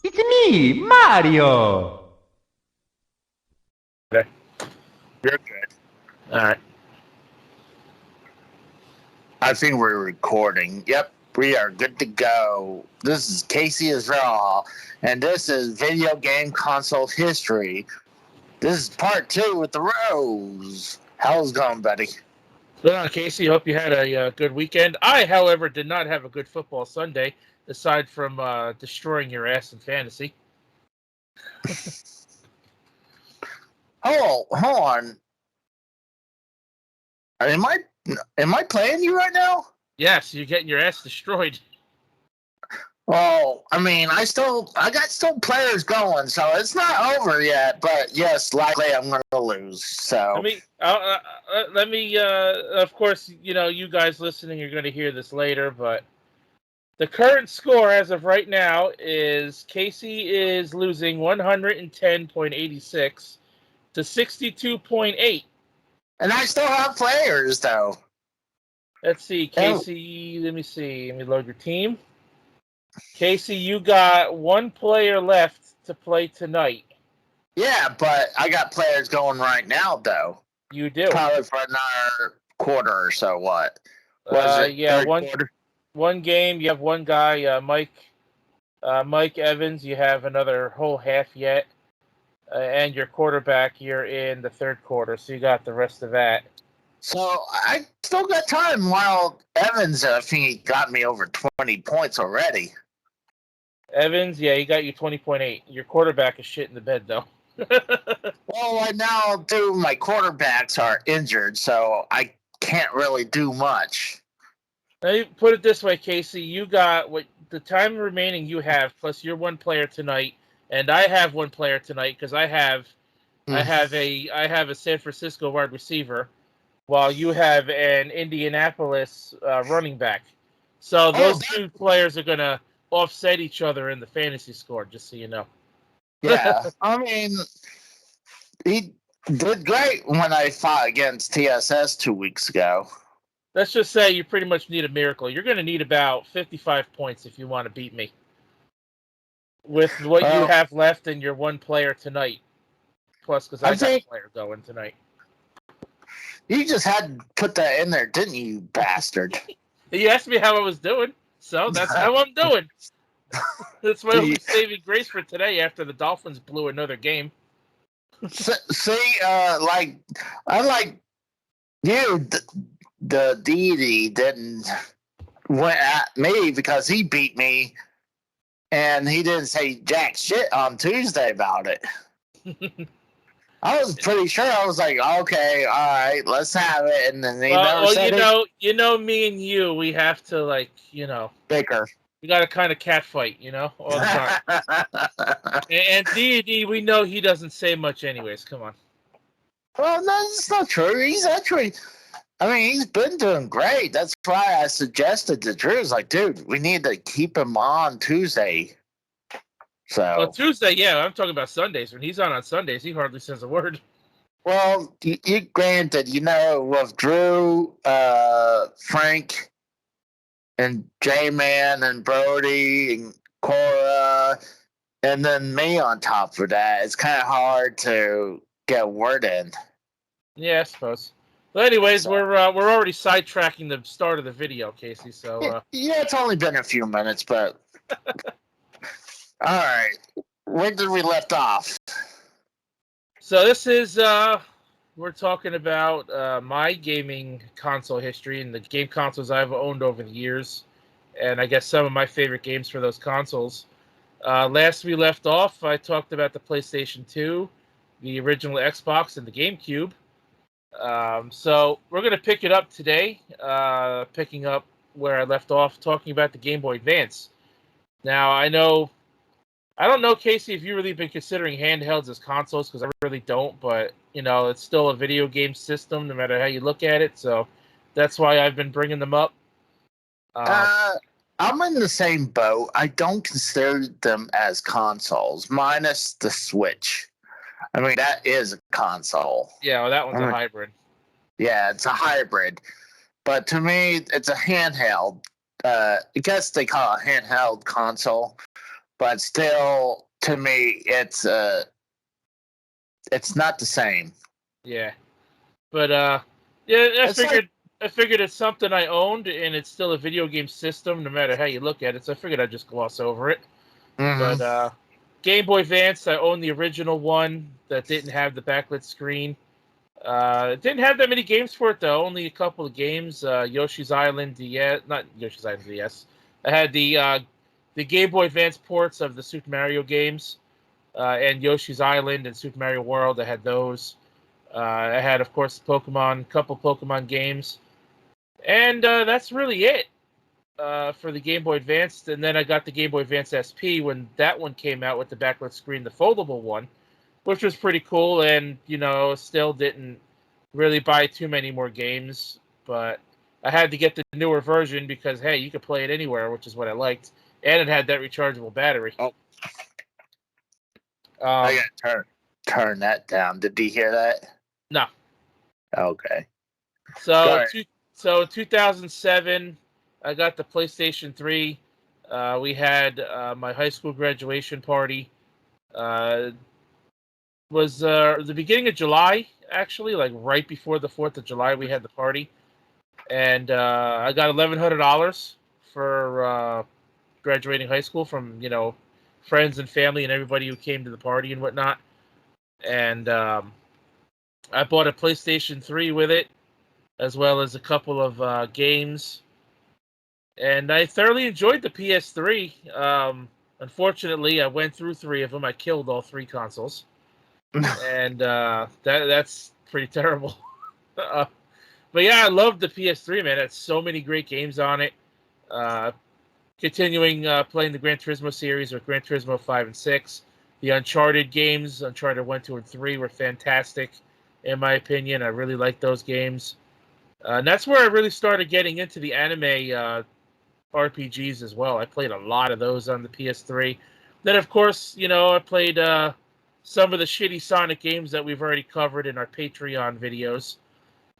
It's me, Mario! Okay. You're good. All right. I think we're recording. Yep, we are good to go. This is Casey is Raw, and this is Video Game Console History. This is part 2 with the Rose. How's it going, buddy? Good on, Casey. Hope you had a good weekend. I, however, did not have a good football Sunday, aside from destroying your ass in fantasy. Hold on. Am I playing you right now? Yes, you're getting your ass destroyed. Well, I mean, I got players going, so it's not over yet. But yes, likely I'm going to lose. So Let me. Of course, you guys listening are going to hear this later, but the current score as of right now is Casey is losing 110.86 to 62.8. and I still have players though. Let's see, Casey. Let me see. Let me load your team. Casey, you got one player left to play tonight. Yeah, but I got players going right now though. You do. Probably for another quarter or so. What was it? Yeah, quarter? one game. You have one guy, Mike Evans. You have another whole half yet, and your quarterback. You're in the third quarter, so you got the rest of that. So I still got time. While Evans, I think he got me over 20 points already. Evans, yeah, he got you 20.8. Your quarterback is shit in the bed, though. Well, right now, two of my quarterbacks are injured, so I can't really do much. Let me put it this way, Casey. You got what the time remaining you have, plus your one player tonight, and I have one player tonight because I have a San Francisco wide receiver, while you have an Indianapolis running back. So those two players are gonna offset each other in the fantasy score, just so you know. Yeah, I mean, he did great when I fought against TSS 2 weeks ago. Let's just say you pretty much need a miracle. You're going to need about 55 points if you want to beat me. With what you have left and your one player tonight. Plus, because I got a player going tonight. You just had to put that in there, didn't you, bastard? You asked me how I was doing, so that's how I'm doing. That's my only saving grace for today after the Dolphins blew another game. See, unlike you, the deity didn't went at me because he beat me, and he didn't say jack shit on Tuesday about it. I was pretty sure. I was like, okay, all right, let's have it. And then he never said it. You know, me and you, we have to bicker. We got to kind of catfight, all the time. and D&D, we know he doesn't say much anyways. Come on. Well, no, it's not true. He's actually, he's been doing great. That's why I suggested to Drew, it's like, dude, we need to keep him on Tuesday. So. Well, Tuesday, yeah, I'm talking about Sundays. When he's on Sundays, he hardly says a word. Well, you granted, with Drew, Frank, and J-Man, and Brody, and Cora, and then me on top of that, it's kind of hard to get a word in. Yeah, I suppose. But anyways, we're already sidetracking the start of the video, Casey. So yeah, it's only been a few minutes, but all right. Where did we left off? So this is we're talking about my gaming console history and the game consoles I've owned over the years, and I guess some of my favorite games for those consoles. Last we left off, I talked about the PlayStation 2, the original Xbox, and the GameCube. So we're going to pick it up today, picking up where I left off, talking about the Game Boy Vance. Now, I don't know, Casey, if you've really been considering handhelds as consoles, because I really don't, but, it's still a video game system, no matter how you look at it, so that's why I've been bringing them up. I'm in the same boat. I don't consider them as consoles, minus the Switch. That is a console. Yeah, well, that one's a hybrid. Yeah, it's a hybrid. But to me, it's a handheld. I guess they call it a handheld console. but still, to me, it's not the same. Yeah, but yeah, It's like, I figured it's something I owned, and it's still a video game system, no matter how you look at it. So I figured I'd just gloss over it. But Game Boy Vance, I own the original one that didn't have the backlit screen. It didn't have that many games for it though. Only a couple of games. Yoshi's Island DS, not Yoshi's Island DS. I had the Game Boy Advance ports of the Super Mario games, and Yoshi's Island and Super Mario World. I had those. I had, of course, couple Pokemon games, and that's really it for the Game Boy Advance. And then I got the Game Boy Advance SP when that one came out with the backlit screen, the foldable one, which was pretty cool. And still didn't really buy too many more games, but I had to get the newer version because hey, you could play it anywhere, which is what I liked, and it had that rechargeable battery. oh, I gotta turn that down. Did you hear that? No. Okay. So, 2007, I got the PlayStation 3. We had my high school graduation party. Was the beginning of July, actually, like right before the 4th of July, we had the party. And I got $1,100 for graduating high school from, friends and family and everybody who came to the party and whatnot. And I bought a PlayStation 3 with it, as well as a couple of games. And I thoroughly enjoyed the PS3. Unfortunately, I went through 3 of them. I killed all 3 consoles. And that's pretty terrible. But yeah, I love the PS3, man. It's so many great games on it. Continuing playing the Gran Turismo series with Gran Turismo 5 and 6. The Uncharted games, Uncharted 1, 2, and 3 were fantastic, in my opinion. I really like those games. And that's where I really started getting into the anime RPGs as well. I played a lot of those on the PS3. Then, of course, I played some of the shitty Sonic games that we've already covered in our Patreon videos.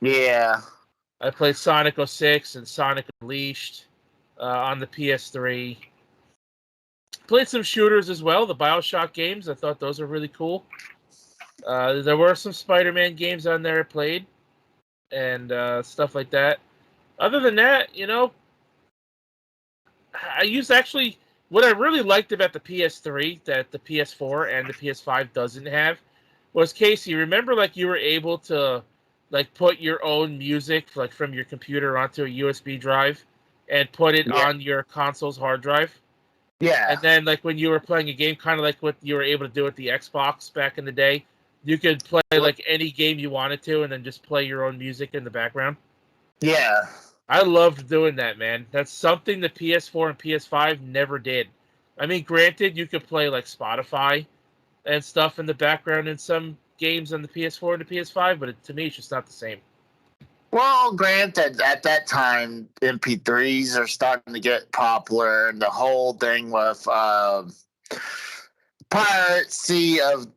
Yeah. I played Sonic 06 and Sonic Unleashed on the PS3. Played some shooters as well, the BioShock games. I thought those were really cool. There were some Spider-Man games on there I played, and stuff like that. Other than that, I used actually what I really liked about the PS3 that the PS4 and the PS5 doesn't have was, Casey, remember like you were able to like put your own music like from your computer onto a USB drive and put it on your console's hard drive? Yeah. And then like when you were playing a game, kind of like what you were able to do with the Xbox back in the day, you could play like any game you wanted to and then just play your own music in the background. Yeah. I loved doing that, man. That's something the PS4 and PS5 never did. I mean, granted, you could play like Spotify and stuff in the background in some games on the PS4 and the PS5, but to me, it's just not the same. Well, granted, at that time, MP3s are starting to get popular, and the whole thing with piracy of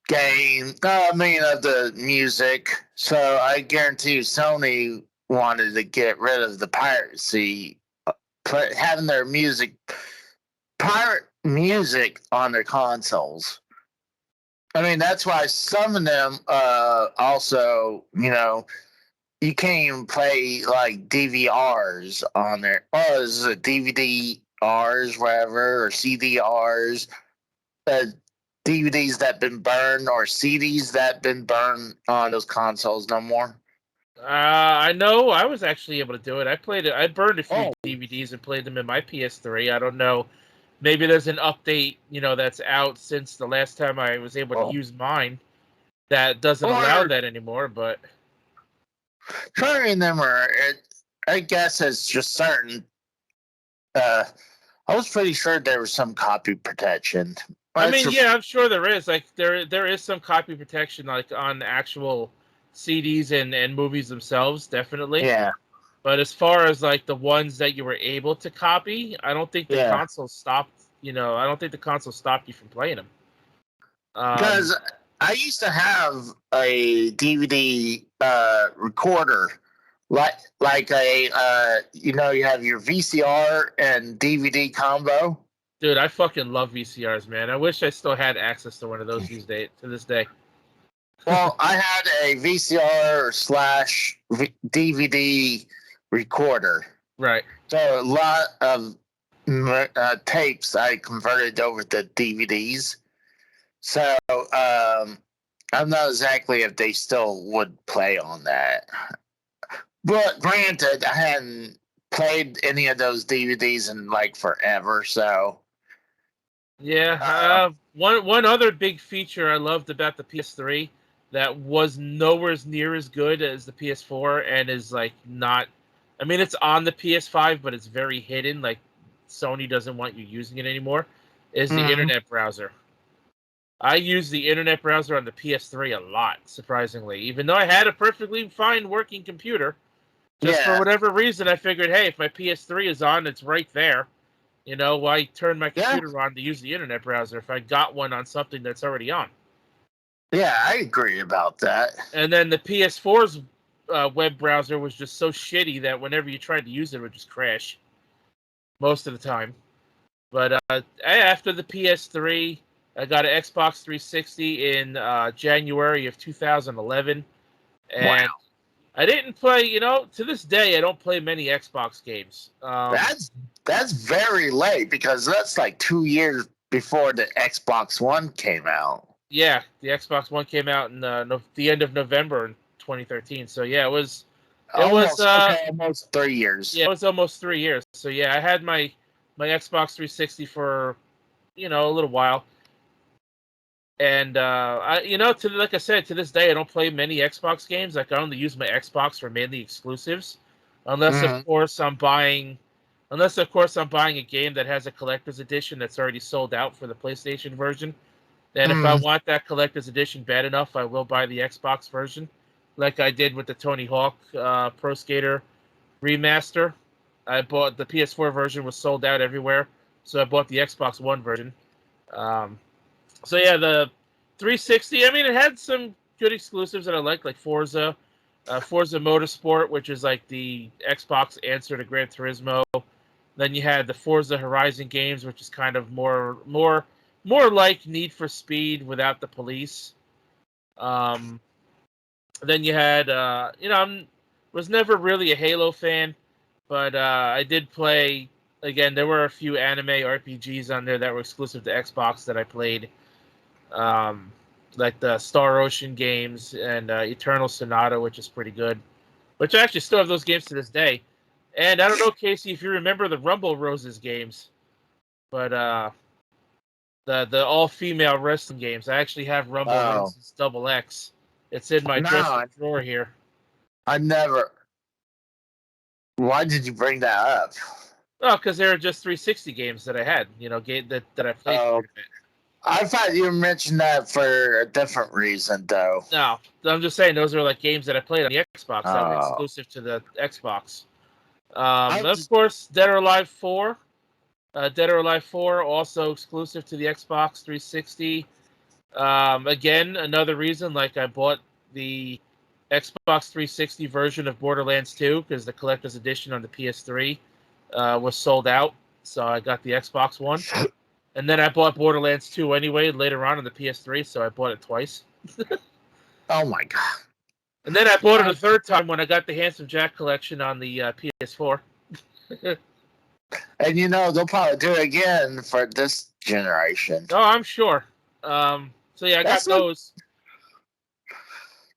of the music. So I guarantee you, Sony wanted to get rid of the piracy, having their pirate music on their consoles. I mean, that's why some of them also, you can't even play like DVRs on there. Oh, is it DVD-Rs, whatever, or CDRs, DVDs that been burned or CDs that been burned on those consoles no more. I know I was actually able to do it. I played it. I burned a few DVDs and played them in my PS3. I don't know. Maybe there's an update, that's out since the last time I was able to use mine that doesn't allow that anymore, but turning them I guess it's just certain. I was pretty sure there was some copy protection. I mean, yeah, I'm sure there is. Like, there is some copy protection, like on actual CDs and movies themselves, definitely. Yeah. But as far as like the ones that you were able to copy, I don't think the console stopped. I don't think the console stopped you from playing them. Because I used to have a DVD recorder, like a you have your VCR and DVD combo. Dude, I fucking love VCRs, man. I wish I still had access to one of those to this day. Well, I had a VCR slash DVD recorder. Right. So a lot of tapes I converted over to DVDs. So I'm not exactly if they still would play on that. But granted, I hadn't played any of those DVDs in like forever. So Yeah. One other big feature I loved about the PS3 that was nowhere near as good as the PS4 and is like not. I mean, it's on the PS5, but it's very hidden. Like Sony doesn't want you using it anymore. Is the internet browser. I use the internet browser on the PS3 a lot, surprisingly. Even though I had a perfectly fine working computer, just for whatever reason, I figured, hey, if my PS3 is on, it's right there. You know, why turn my computer on to use the internet browser if I got one on something that's already on? Yeah, I agree about that. And then the PS4's web browser was just so shitty that whenever you tried to use it would just crash most of the time. But after the PS3, I got an Xbox 360 in January of 2011. And I didn't play, to this day, I don't play many Xbox games. That's very late because that's like 2 years before the Xbox One came out. Yeah, the Xbox One came out in the end of November in 2013. So yeah, it was almost 3 years. Yeah, it was almost 3 years. So yeah, I had my Xbox 360 for a little while. And like I said, to this day, I don't play many Xbox games. Like I only use my Xbox for mainly exclusives, unless of course I'm buying a game that has a collector's edition that's already sold out for the PlayStation version. Then if I want that collector's edition bad enough, I will buy the Xbox version, like I did with the Tony Hawk Pro Skater remaster. I bought the PS4 version, was sold out everywhere, so I bought the Xbox One version. So yeah, the 360. I mean, it had some good exclusives that I like Forza Motorsport, which is like the Xbox answer to Gran Turismo. Then you had the Forza Horizon games, which is kind of more like Need for Speed without the police. Then you had, was never really a Halo fan, but I did play. Again, there were a few anime RPGs on there that were exclusive to Xbox that I played, like the Star Ocean games and Eternal Sonata, which is pretty good. Which I actually still have those games to this day. And I don't know, Casey, if you remember the Rumble Roses games, but the all-female wrestling games. I actually have Rumble Roses Double X. It's in my dresser drawer here. I never. Why did you bring that up? Oh, because they were just 360 games that I had. That I played quite a bit. I thought you mentioned that for a different reason, though. No, I'm just saying those are like games that I played on the Xbox that were exclusive to the Xbox. Of course, Dead or Alive 4. Dead or Alive 4 also exclusive to the Xbox 360. Again, another reason, like I bought the Xbox 360 version of Borderlands 2 because the collector's edition on the PS3 was sold out, so I got the Xbox One. And then I bought Borderlands 2 anyway later on the PS3, so I bought it twice. Oh my god. And then I bought it a third time when I got the Handsome Jack collection on the PS4. And they'll probably do it again for this generation. Oh, I'm sure. So yeah, I got those.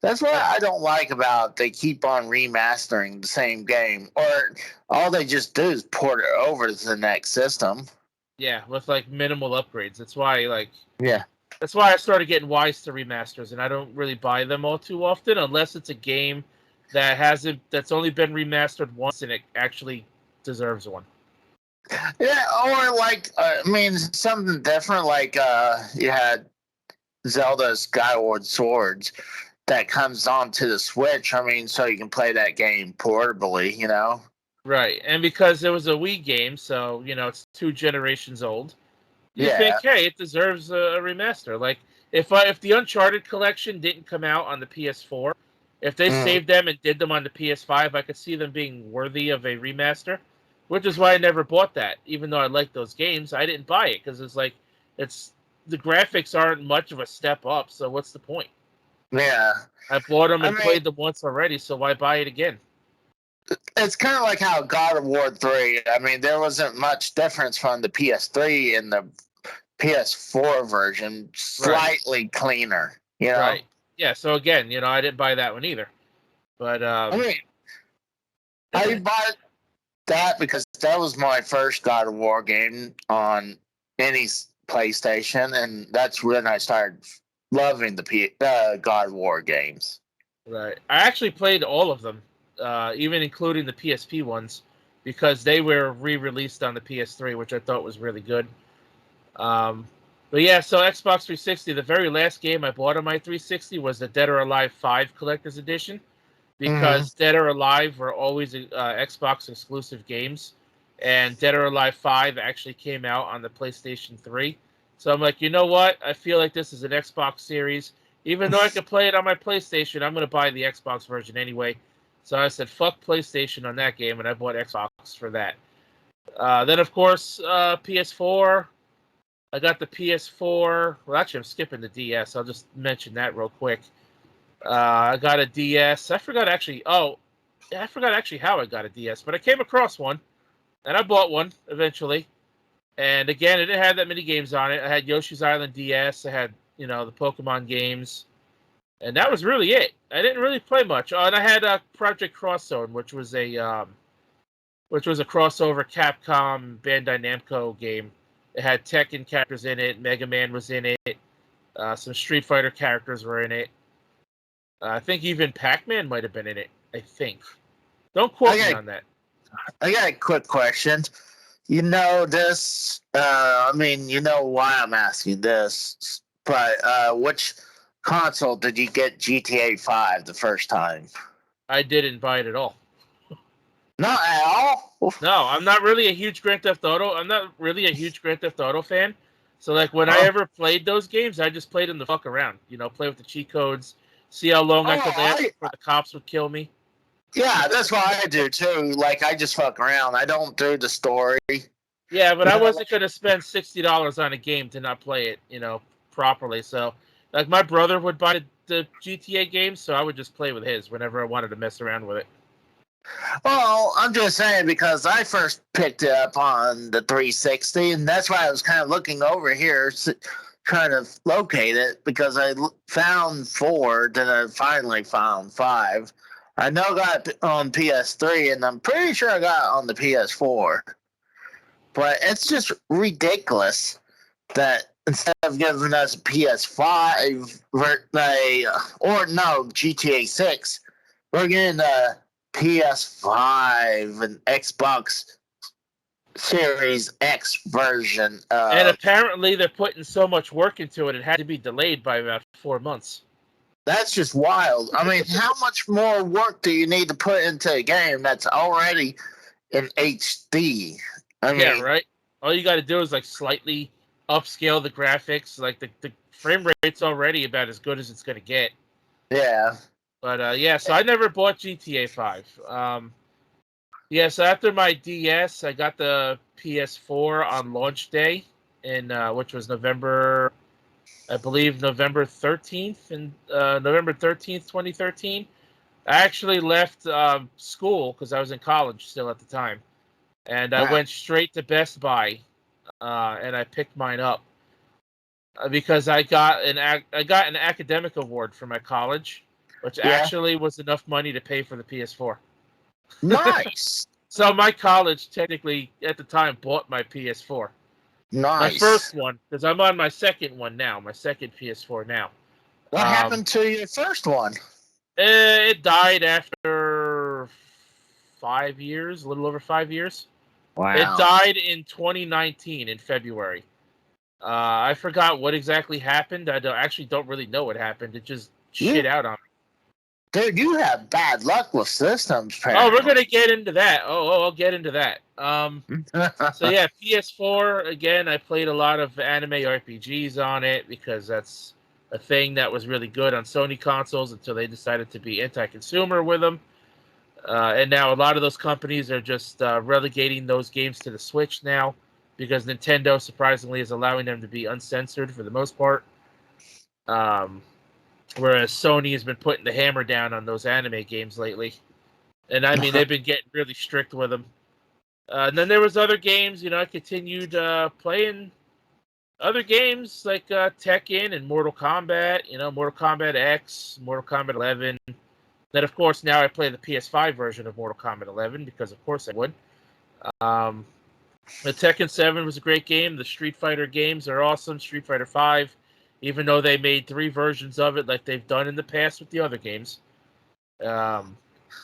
That's what I don't like about they keep on remastering the same game, or all they just do is port it over to the next system. Yeah, with like minimal upgrades. That's why That's why I started getting wise to remasters, and I don't really buy them all too often unless it's a game that's only been remastered once and it actually deserves one. Yeah, or like something different. Like you had Zelda Skyward Swords that comes onto the Switch. So you can play that game portably. Right, and because it was a Wii game, so it's 2 generations old. You think, hey, it deserves a remaster. Like if the Uncharted collection didn't come out on the PS4, if they saved them and did them on the PS5, I could see them being worthy of a remaster. which is why I never bought that. Even though I liked those games, I didn't buy it because it's like the graphics aren't much of a step up. So what's the point? Yeah. I bought them I and mean, played them once already, so why buy it again? it's kind of like how God of War 3. I mean, there wasn't much difference from the PS3 and the PS4 version. Slightly cleaner, you know. Right. Yeah. So again, I didn't buy that one either. But I mean, I bought that because that was my first God of War game on any PlayStation, and that's when I started loving the God of War games. right. I actually played all of them, even including the PSP ones, because they were re-released on the PS3, which I thought was really good. But yeah, so Xbox 360, the very last game I bought on my 360 was the Dead or Alive 5 Collector's Edition, because Dead or Alive were always Xbox exclusive games, and Dead or Alive 5 actually came out on the PlayStation 3. So I'm like, you know what? I feel like this is an Xbox series. Even though I could play it on my PlayStation, I'm going to buy the Xbox version anyway. So I said, fuck PlayStation on that game, and I bought Xbox for that. Then, of course, PS4. I got the PS4. Well, actually, I'm skipping the DS. I'll just mention that real quick. I got a DS. I forgot actually how I got a DS, but I came across one, and I bought one eventually. And again, it didn't have that many games on it. I had Yoshi's Island DS. I had, the Pokemon games, and that was really it. I didn't really play much. Oh, and I had Project Cross Zone, which was a crossover Capcom Bandai Namco game. It had Tekken characters in it. Mega Man was in it. Some Street Fighter characters were in it. I think even Pac-Man might have been in it. I think. Don't quote me on that. I got a quick question. You know this. I mean, you know why I'm asking this. But which console did you get GTA 5 the first time? I didn't buy it at all. Not at all. No, I'm not really a huge Grand Theft Auto. I'm not really a huge Grand Theft Auto fan. So like when I ever played those games, I just played them to fuck around. Play with the cheat codes, see how long I could last before the cops would kill me. Yeah, that's what I do too. Like I just fuck around. I don't do the story. Yeah, but I wasn't gonna spend $60 on a game to not play it, properly. So like my brother would buy the GTA games, so I would just play with his whenever I wanted to mess around with it. Well, I'm just saying because I first picked it up on the 360, and that's why I was kind of looking over here, trying to locate it because I found 4, then I finally found 5. I know I got it on PS3, and I'm pretty sure I got it on the PS4. But it's just ridiculous that instead of giving us a PS5 or no GTA 6, we're getting a PS5 and Xbox Series X version. And apparently they're putting so much work into it, it had to be delayed by about 4 months. That's just wild. I mean, how much more work do you need to put into a game that's already in HD? I mean, yeah, right. All you got to do is like slightly upscale the graphics. Like the frame rate's already about as good as it's gonna get. Yeah. But yeah, so I never bought GTA 5. Yeah, so after my DS, I got the PS4 on launch day, which was November, I believe November 13th, and November 13th, 2013. I actually left school because I was in college still at the time, and I went straight to Best Buy, and I picked mine up because I got an academic award for my college, which actually was enough money to pay for the PS4. Nice. So my college technically at the time bought my PS4. Nice. My first one, because I'm on my second one now, my second PS4 now. What happened to your first one? It died after 5 years, a little over 5 years. Wow. It died in 2019 in February. I forgot what exactly happened. I don't really know what happened. It just shit out on me. Dude, you have bad luck with systems, apparently. Oh, we're gonna get into that. I'll get into that. So yeah, PS4 again. I played a lot of anime RPGs on it because that's a thing that was really good on Sony consoles until they decided to be anti-consumer with them. And now a lot of those companies are just relegating those games to the Switch now because Nintendo, surprisingly, is allowing them to be uncensored for the most part. Whereas Sony has been putting the hammer down on those anime games lately. And I mean, they've been getting really strict with them. And then there was other games, I continued playing other games like Tekken and Mortal Kombat, Mortal Kombat X, Mortal Kombat 11. Then, of course, now I play the PS5 version of Mortal Kombat 11 because, of course, I would. The Tekken 7 was a great game. The Street Fighter games are awesome. Street Fighter 5, even though they made 3 versions of it like they've done in the past with the other games.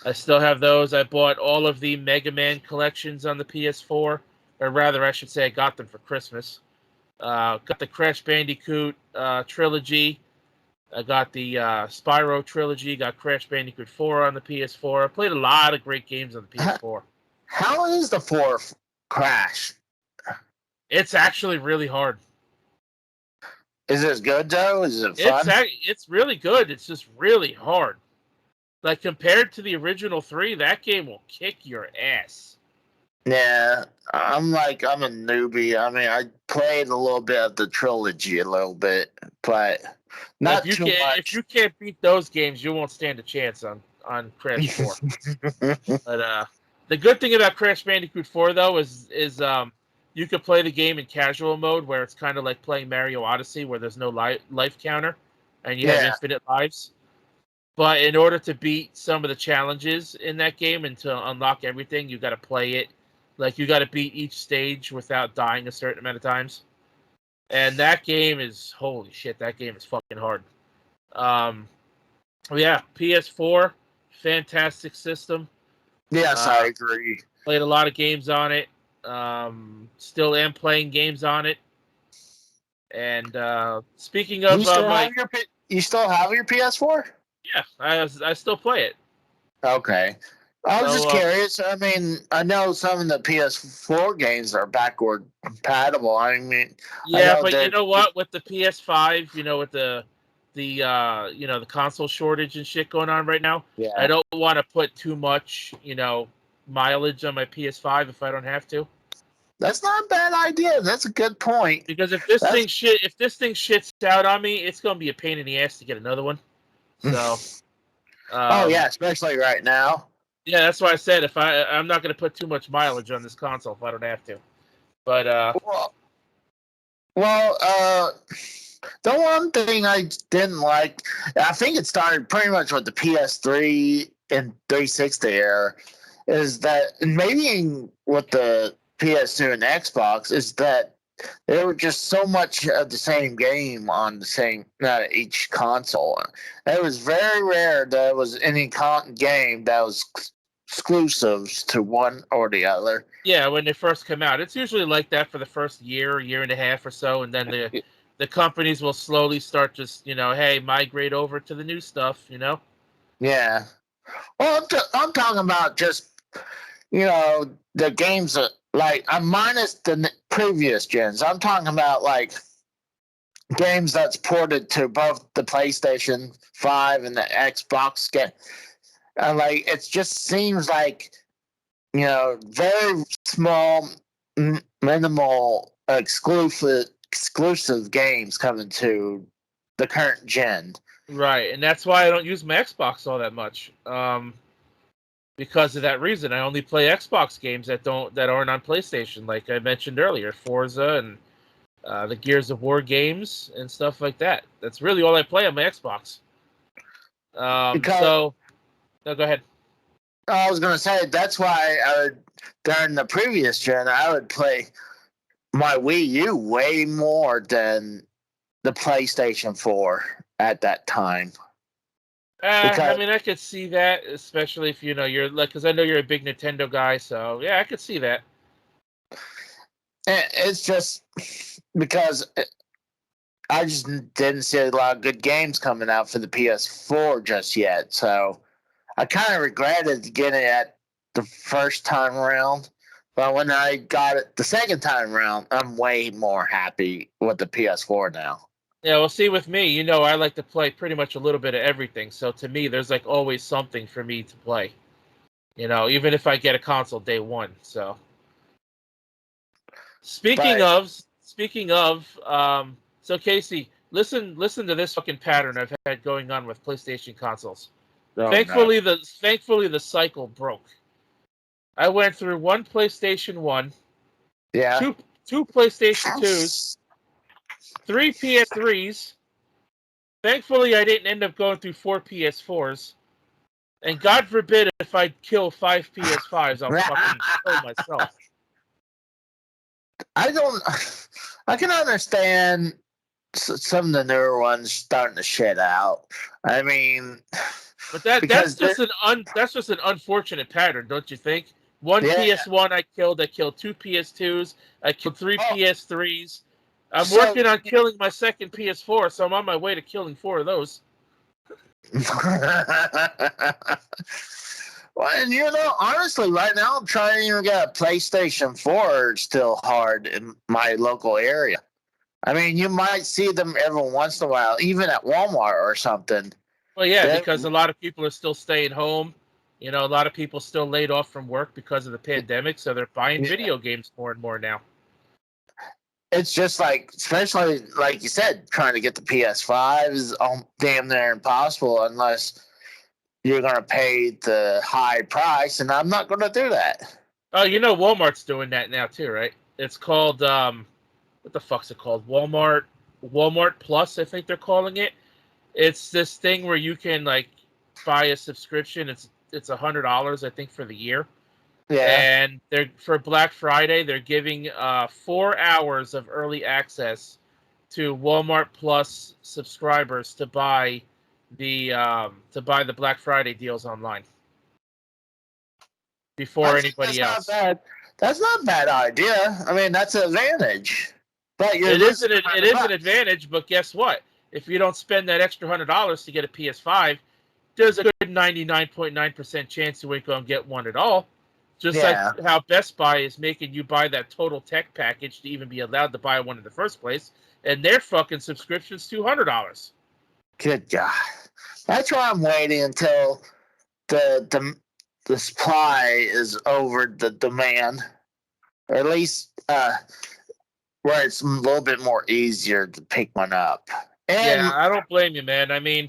I still have those. I bought all of the Mega Man collections on the PS4. Or rather, I should say I got them for Christmas. Got the Crash Bandicoot trilogy. I got the Spyro trilogy. Got Crash Bandicoot 4 on the PS4. I played a lot of great games on the PS4. How is the 4 Crash? It's actually really hard. Is it good, though? Is it fun? It's really good. It's just really hard. Like, compared to the original 3, that game will kick your ass. Yeah, I'm a newbie. I mean, I played a little bit of the trilogy a little bit, but not too much. If you can't beat those games, you won't stand a chance on Crash 4. But the good thing about Crash Bandicoot 4, though, is you could play the game in casual mode, where it's kind of like playing Mario Odyssey, where there's no life counter, and you have infinite lives. But in order to beat some of the challenges in that game and to unlock everything, you got to play it. Like, you got to beat each stage without dying a certain amount of times. And that game is, holy shit, that game is fucking hard. Yeah, PS4, fantastic system. Yes, I agree. Played a lot of games on it. Still am playing games on it. And speaking of, you still have your PS4? Yeah, I still play it. Okay. I was just curious. I mean, I know some of the PS4 games are backward compatible. I mean, yeah, but you know what? With the PS5, with the console shortage and shit going on right now, I don't want to put too much, mileage on my PS5 if I don't have to. That's not a bad idea. That's a good point. Because if this thing shits out on me, it's gonna be a pain in the ass to get another one. So. Oh yeah, especially right now. Yeah, that's why I said I'm not going to put too much mileage on this console if I don't have to. But the one thing I didn't like, I think it started pretty much with the PS3 and 360 era, is that maybe with the PS2 and Xbox is that there were just so much of the same game on each console. It was very rare there was any game that was exclusives to one or the other. Yeah, when they first come out, it's usually like that for the first year and a half or so, and then the companies will slowly start just hey, migrate over to the new stuff. Yeah. Well, I'm talking about just the games that. Like, I'm minus the previous gens. I'm talking about, like, games that's ported to both the PlayStation 5 and the Xbox. Like, it just seems like, very small, minimal, exclusive games coming to the current gen. Right, and that's why I don't use my Xbox all that much. Because of that reason, I only play Xbox games that aren't on PlayStation, like I mentioned earlier, Forza and the Gears of War games and stuff like that. That's really all I play on my Xbox. No, go ahead. I was gonna say that's why during the previous gen I would play my Wii U way more than the PlayStation 4 at that time. I mean, I could see that, especially if you're like, because I know you're a big Nintendo guy, so yeah, I could see that. It's just because I just didn't see a lot of good games coming out for the PS4 just yet, so I kind of regretted getting it the first time around. But when I got it the second time around, I'm way more happy with the PS4 now. Yeah, well, see, with me, I like to play pretty much a little bit of everything. So to me, there's like always something for me to play. You know, even if I get a console day one. So But speaking of, so Casey, listen to this fucking pattern I've had going on with PlayStation consoles. oh no, Thankfully the cycle broke. I went through one PlayStation 1, yeah. two PlayStation 2s, three PS3s. Thankfully I didn't end up going through four PS4s. And God forbid if I kill five PS5s, I'll fucking kill myself. I don't. I can understand some of the newer ones starting to shit out. I mean, But that's because just an unfortunate pattern, don't you think? One yeah. PS1 I killed two PS2s, I killed three Oh, PS3s. I'm so working on killing my second PS4, so I'm on my way to killing four of those. well, and honestly, right now I'm trying to even get a PlayStation 4. It's still hard in my local area. I mean, you might see them every once in a while, even at Walmart or something. Well, yeah, Then, because a lot of people are still staying home. You know, a lot of people still laid off from work because of the pandemic, so they're buying yeah, video games more and more now. it's just like, especially like you said, trying to get the PS5 is damn near impossible unless you're going to pay the high price, and I'm not going to do that. Oh, you know Walmart's doing that now too, right? It's called what the fuck's it called? Walmart Plus, I think they're calling it. It's this thing where you can like buy a subscription. It's $100, I think, for the year. Yeah. And they're for Black Friday, they're giving 4 hours of early access to Walmart Plus subscribers to buy the Black Friday deals online before That's anybody not else. bad. That's not a bad idea. I mean, that's an advantage. But you're It is losing an it is an $100. advantage, but guess what? If you don't spend that extra $100 to get a PS5, there's a good 99.9% chance you ain't gonna get one at all. Just like Yeah. how Best Buy is making you buy that total tech package to even be allowed to buy one in the first place, and their fucking subscription's $200. Good God. That's why I'm waiting until the supply is over the demand, or at least where it's a little bit more easier to pick one up. Yeah, And I don't blame you, man. I mean,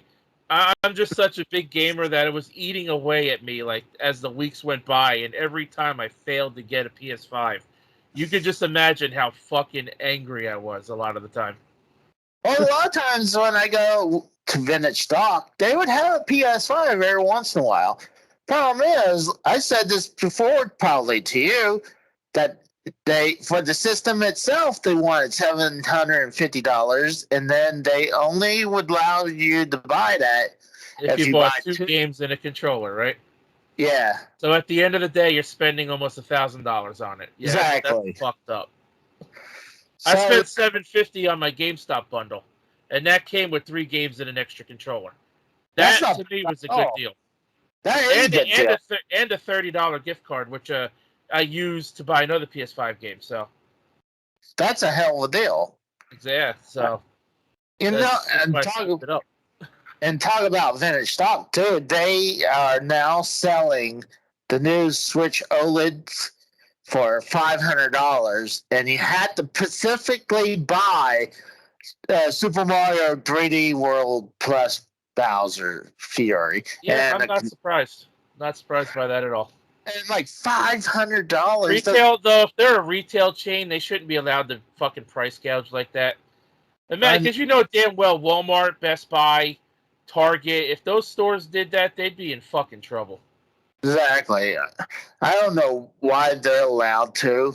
I'm just such a big gamer that it was eating away at me like as the weeks went by, and every time I failed to get a PS5, you could just imagine how fucking angry I was a lot of the time. well, a lot of times when I go to vintage stock, they would have a PS5 every once in a while. Problem is, I said this before probably to you, that they for the system itself they wanted $750, and then they only would allow you to buy that If if you you buy bought two two. games and a controller, right? Yeah, So at the end of the day, you're spending almost $1,000 on it. Yeah, that's exactly. fucked up. I So spent $750 on my GameStop bundle, and that came with 3 games and an extra controller. that's That not to me bad was a at good all. deal, That is a good deal. and a $30 gift card, which I used to buy another PS5 game. So That's a hell of a deal. yeah, so You know, that's why I snapped it up. and talk about vintage stock too. They are now selling the new Switch OLEDs for $500, and you had to specifically buy Super Mario 3D World plus Bowser Fury, Yeah, I'm not surprised. Not surprised by that at all. and like $500. Retail though, if they're a retail chain, they shouldn't be allowed to fucking price gouge like that. And man, because you know damn well Walmart, Best Buy, Target, if those stores did that, they'd be in fucking trouble. Exactly. I don't know why they're allowed to,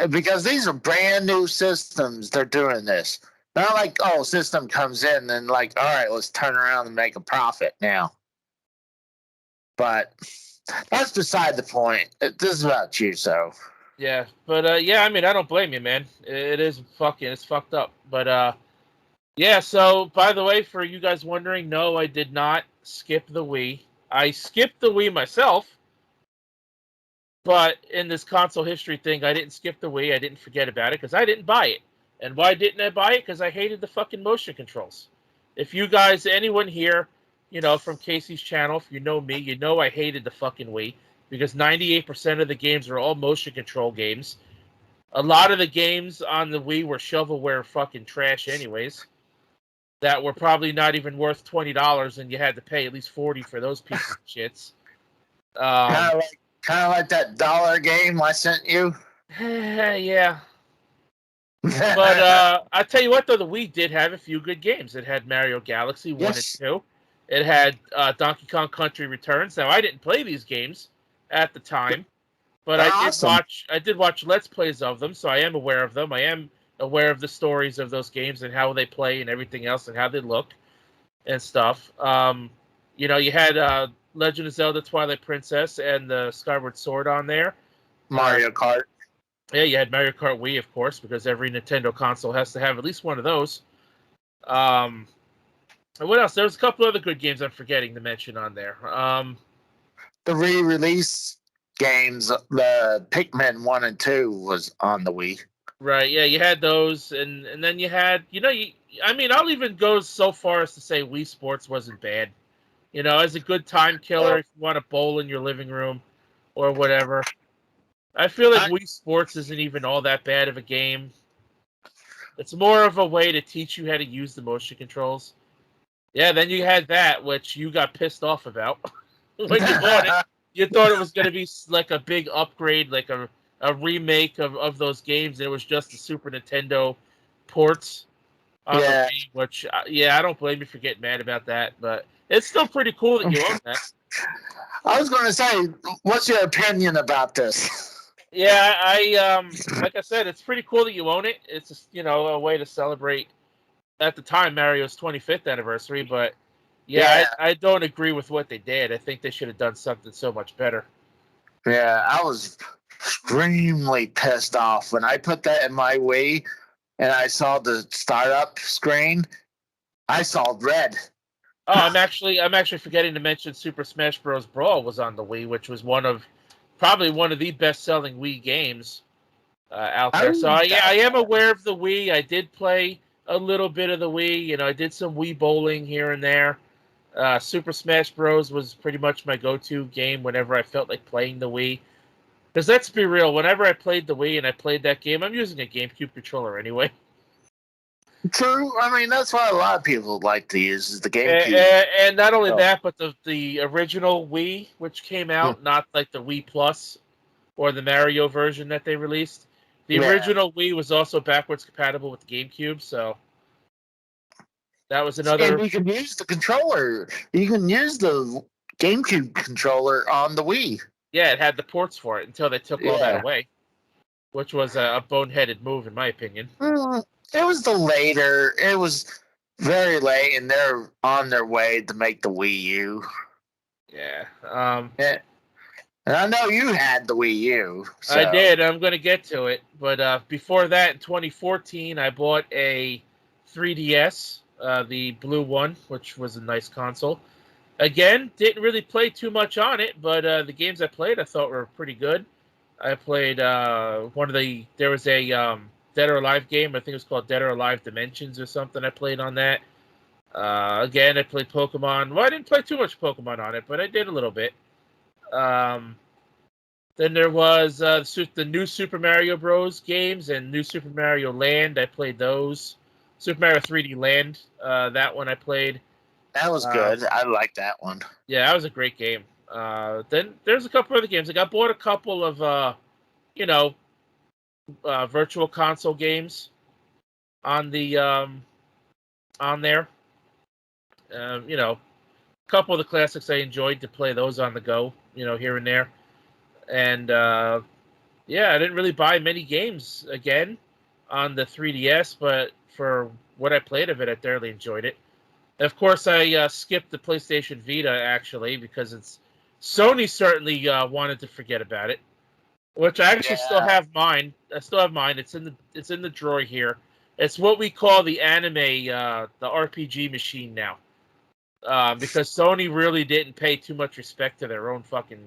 because these are brand new systems. They're doing this. Not like, oh, system comes in and like, all right, let's turn around and make a profit now. But that's beside the point. This is about you, so. Yeah, but yeah, I mean, I don't blame you, man. It's fucked up. But yeah. So by the way, for you guys wondering, no, I did not skip the Wii. I skipped the Wii myself, but in this console history thing, I didn't skip the Wii. I didn't forget about it because I didn't buy it. And why didn't I buy it? Because I hated the fucking motion controls. If you guys, anyone here, you know, from Casey's channel, if you know me, you know I hated the fucking Wii. because 98% of the games were all motion control games. A lot of the games on the Wii were shovelware fucking trash anyways, that were probably not even worth $20, and you had to pay at least $40 for those pieces of shits. Kind of like that dollar game I sent you. Yeah. But I tell you what, though, the Wii did have a few good games. It had Mario Galaxy 1 Yes. and 2. It had Donkey Kong Country Returns. Now, I didn't play these games at the time, but Awesome. I did watch Let's Plays of them, so I am aware of them. I am aware of the stories of those games and how they play and everything else and how they look and stuff. You know, you had Legend of Zelda Twilight Princess and the Skyward Sword on there. Mario Kart. Yeah, you had Mario Kart Wii, of course, because every Nintendo console has to have at least one of those. And what else? There was a couple other good games I'm forgetting to mention on there. The re-release games, the Pikmin 1 and 2 was on the Wii. Right, yeah, you had those, and then you had, I mean, I'll even go so far as to say Wii Sports wasn't bad. You know, as a good time killer if you want to bowl in your living room or whatever. I feel like Wii Sports isn't even all that bad of a game. It's more of a way to teach you how to use the motion controls. Yeah, then you had that, which you got pissed off about when you bought it. You thought it was going to be like a big upgrade, like a remake of those games. And it was just the Super Nintendo ports on the Wii, which, I don't blame you for getting mad about that. But it's still pretty cool that you own that. I was going to say, what's your opinion about this? Yeah, like I said, it's pretty cool that you own it. It's just, a way to celebrate, at the time, Mario's 25th anniversary. But I don't agree with what they did. I think they should have done something so much better. Yeah, I was extremely pissed off when I put that in my Wii and I saw the startup screen. I saw red. Oh, I'm actually forgetting to mention Super Smash Bros. Brawl was on the Wii, which was probably one of the best-selling Wii games out there. So I am aware of the Wii. I did play a little bit of the Wii. I did some Wii bowling here and there. Super Smash Bros. Was pretty much my go-to game whenever I felt like playing the Wii. Because let's be real, whenever I played the Wii and I played that game, I'm using a GameCube controller anyway. True. I mean, that's what a lot of people like to use is the GameCube. And not only that, but the original Wii, which came out, not like the Wii Plus or the Mario version that they released. The original Wii was also backwards compatible with the GameCube, so that was another. And you can use the controller. You can use the GameCube controller on the Wii. Yeah, it had the ports for it until they took all that away, which was a boneheaded move, in my opinion. It was it was very late, and they're on their way to make the Wii U. Yeah. And I know you had the Wii U. So. I did. I'm going to get to it. But before that, in 2014, I bought a 3DS, the blue one, which was a nice console. Again, didn't really play too much on it, but the games I played I thought were pretty good. I played there was a Dead or Alive game. I think it was called Dead or Alive Dimensions or something. I played on that. Again, I played Pokemon. Well, I didn't play too much Pokemon on it, but I did a little bit. Then there was the new Super Mario Bros. Games and New Super Mario Land. I played those. Super Mario 3D Land. That one I played. That was good. I liked that one. Yeah, that was a great game. Then there's a couple other games. I bought a couple of, virtual console games on the on there. A couple of the classics I enjoyed to play those on the go, here and there. And I didn't really buy many games again on the 3DS, but for what I played of it, I thoroughly enjoyed it. Of course, I skipped the PlayStation Vita actually because Sony certainly wanted to forget about it, which I actually still have mine. I still have mine. It's in the drawer here. It's what we call the anime, the RPG machine now, because Sony really didn't pay too much respect to their own fucking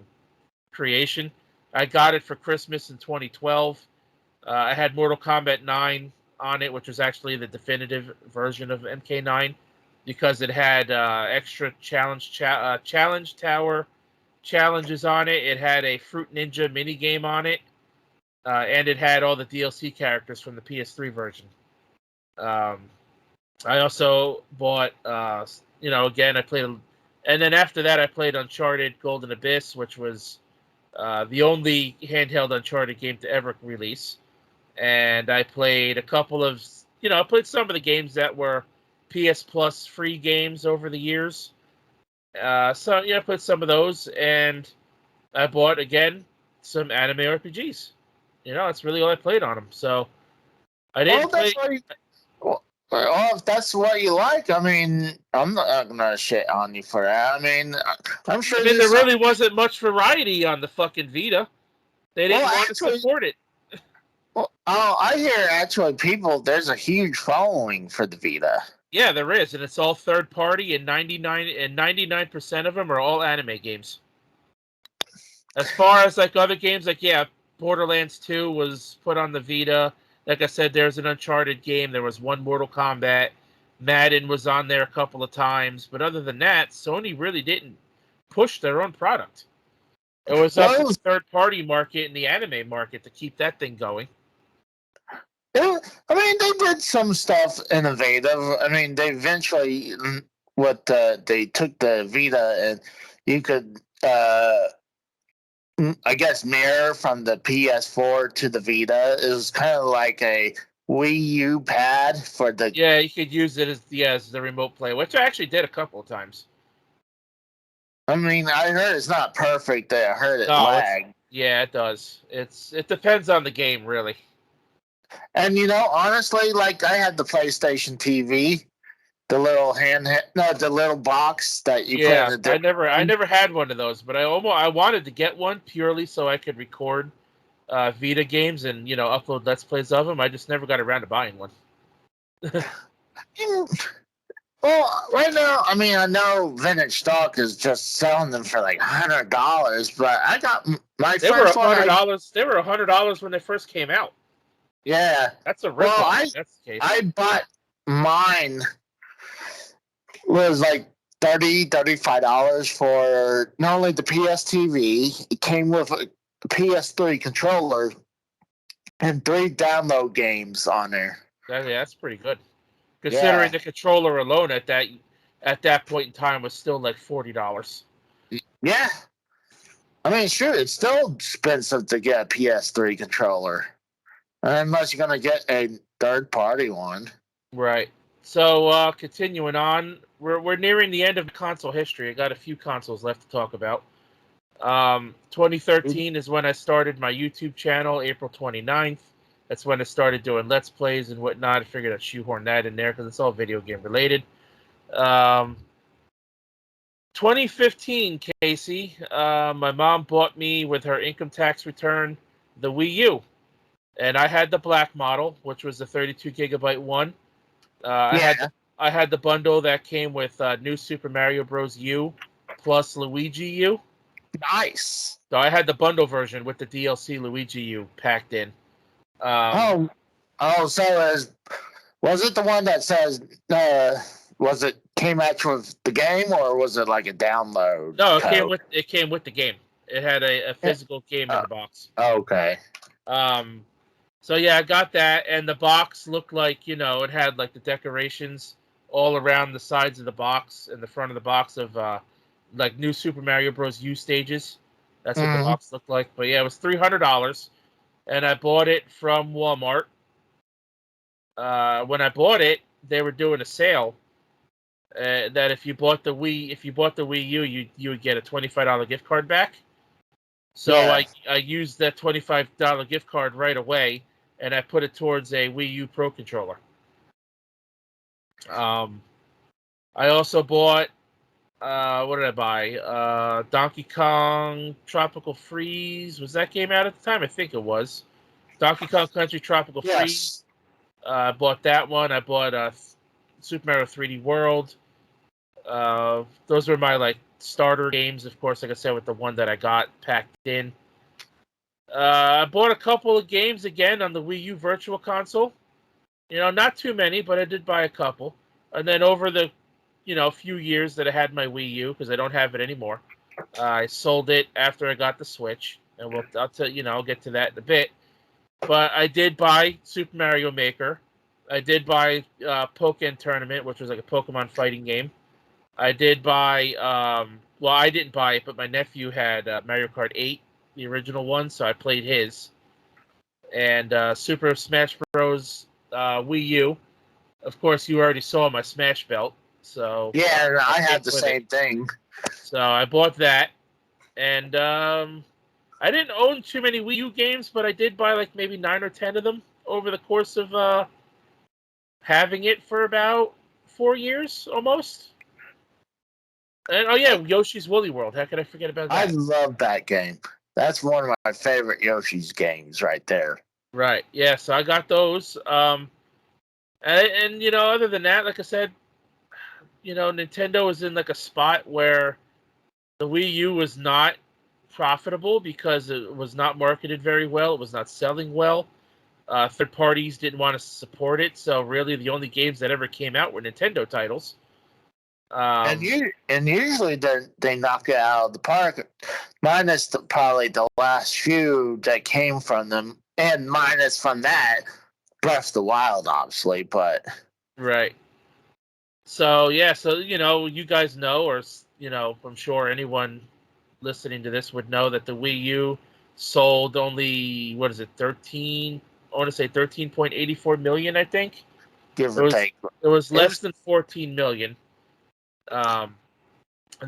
creation. I got it for Christmas in 2012. I had Mortal Kombat 9 on it, which was actually the definitive version of MK9. Because it had extra challenge tower, challenges on it. It had a Fruit Ninja mini game on it, and it had all the DLC characters from the PS3 version. I also bought, again, I played, and then after that, I played Uncharted Golden Abyss, which was the only handheld Uncharted game to ever release. And I played a couple of, I played some of the games that were PS Plus free games over the years. I played some of those, and I bought, again, some anime RPGs. That's really all I played on them. So I didn't play. If that's what you like, I mean, I'm not gonna shit on you for that. I mean, I'm sure. There really wasn't much variety on the fucking Vita. They didn't want to support it. Well, I hear actually there's a huge following for the Vita. Yeah, there is, and it's all third party, and 99% of them are all anime games. As far as like other games, like Borderlands 2 was put on the Vita. Like I said, there's an Uncharted game. There was one Mortal Kombat. Madden was on there a couple of times, but other than that, Sony really didn't push their own product. It was up to the third-party market and the anime market to keep that thing going. I mean, they did some stuff innovative. I mean, they eventually, they took the Vita and you could, I guess, mirror from the PS4 to the Vita. It was kind of like a Wii U pad for the. Yeah, you could use it as the remote play, which I actually did a couple of times. I mean, I heard it's not perfect. I heard it lag. Yeah, it does. It depends on the game, really. And honestly, like I had the PlayStation TV, the little the little box that you put in the. I never had one of those, but I wanted to get one purely so I could record Vita games and upload Let's Plays of them. I just never got around to buying one. Well, right now, I mean, I know vintage stock is just selling them for like $100, but I got my first one. They were $100 when they first came out. Yeah, that's a rip. Well, That's the case. I bought mine. Was like $35 for not only the PS TV, it came with a PS3 controller and 3 download games on there. That's pretty good. Considering the controller alone at that point in time was still like $40. Yeah. I mean, sure, it's still expensive to get a PS3 controller. Unless you're going to get a third-party one. Right. So, continuing on, we're nearing the end of console history. I got a few consoles left to talk about. 2013 is when I started my YouTube channel, April 29th. That's when I started doing Let's Plays and whatnot. I figured I'd shoehorn that in there because it's all video game related. 2015, Casey, my mom bought me with her income tax return the Wii U. And I had the black model, which was the 32 gigabyte one. I had the bundle that came with New Super Mario Bros. U plus Luigi U. Nice. So I had the bundle version with the DLC Luigi U packed in. So was it the one that says came out with the game, or was it like a download? No, it came with the game. It had a physical game in the box. Okay. So yeah, I got that, and the box looked like, it had like the decorations all around the sides of the box and the front of the box of like New Super Mario Bros. U stages. That's what the box looked like. But yeah, it was $300, and I bought it from Walmart. When I bought it, they were doing a sale that if you bought the Wii U, you would get a $25 gift card back. So I used that $25 gift card right away, and I put it towards a Wii U Pro controller. I also bought, what did I buy? Donkey Kong Tropical Freeze. Was that game out at the time? I think it was. Donkey Kong Country Tropical Freeze. I bought that one. I bought Super Mario 3D World. Those were my starter games, of course, like I said, with the one that I got packed in. I bought a couple of games again on the Wii U Virtual Console. Not too many, but I did buy a couple. And then over the, few years that I had my Wii U, because I don't have it anymore, I sold it after I got the Switch, and I'll get to that in a bit. But I did buy Super Mario Maker. I did buy Pokken Tournament, which was like a Pokemon fighting game. I did buy. Well, I didn't buy it, but my nephew had Mario Kart 8, the original one, so I played his. And Super Smash Bros. Wii U. Of course, you already saw my Smash belt, so Yeah, I came had the with it. same thing. So I bought that, and I didn't own too many Wii U games, but I did buy like maybe 9 or 10 of them over the course of having it for about 4 years almost. And oh yeah, Yoshi's Woolly World. How could I forget about I that? love that game. That's one of my favorite Yoshi's games right there. Right. Yeah. So I got those. And other than that, like I said, Nintendo was in like a spot where the Wii U was not profitable because it was not marketed very well. It was not selling well. Third parties didn't want to support it, so really the only games that ever came out were Nintendo titles. And usually they knock it out of the park, minus probably the last few that came from them, and minus from that Breath of the Wild, obviously. But Right. So yeah, so you guys know, or I'm sure anyone listening to this would know that the Wii U sold only, what is it, 13? I want to say 13.84 million. I think give it or was take, it was it less was, than 14 million. And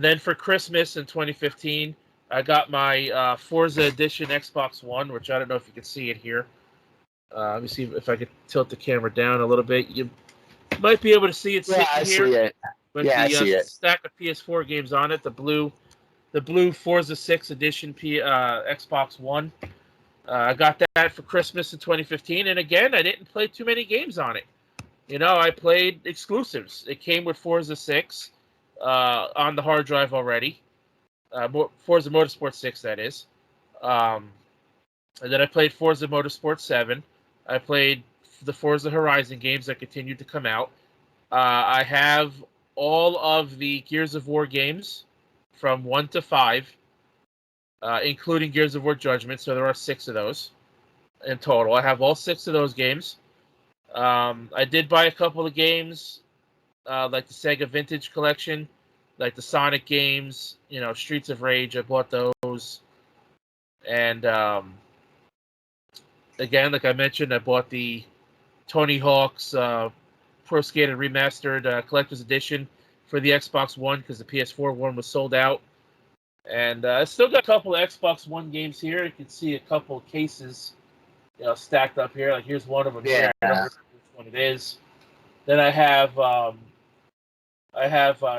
then for Christmas in 2015, I got my Forza Edition Xbox One, which I don't know if you can see it here. Let me see if I could tilt the camera down a little bit. You might be able to see it yeah, sitting I here see it. with Yeah, I the see it. stack of PS4 games on it. The blue Forza 6 Edition Xbox One. I got that for Christmas in 2015, and again, I didn't play too many games on it. I played exclusives. It came with Forza 6 on the hard drive already. Forza Motorsport 6, that is. Um, and then I played Forza Motorsport 7. I played the Forza Horizon games that continued to come out. I have all of the Gears of War games from 1 to 5, including Gears of War Judgment, so there are 6 of those in total. I have all 6 of those games. I did buy a couple of games, like the Sega Vintage Collection, like the Sonic games, Streets of Rage. I bought those. And again, like I mentioned, I bought the Tony Hawk's Pro Skater Remastered Collector's Edition for the Xbox One because the PS4 one was sold out. And I still got a couple of Xbox One games here. You can see a couple of cases, stacked up here. Like here's one of them here. I don't Yeah, remember which one it is. Then I have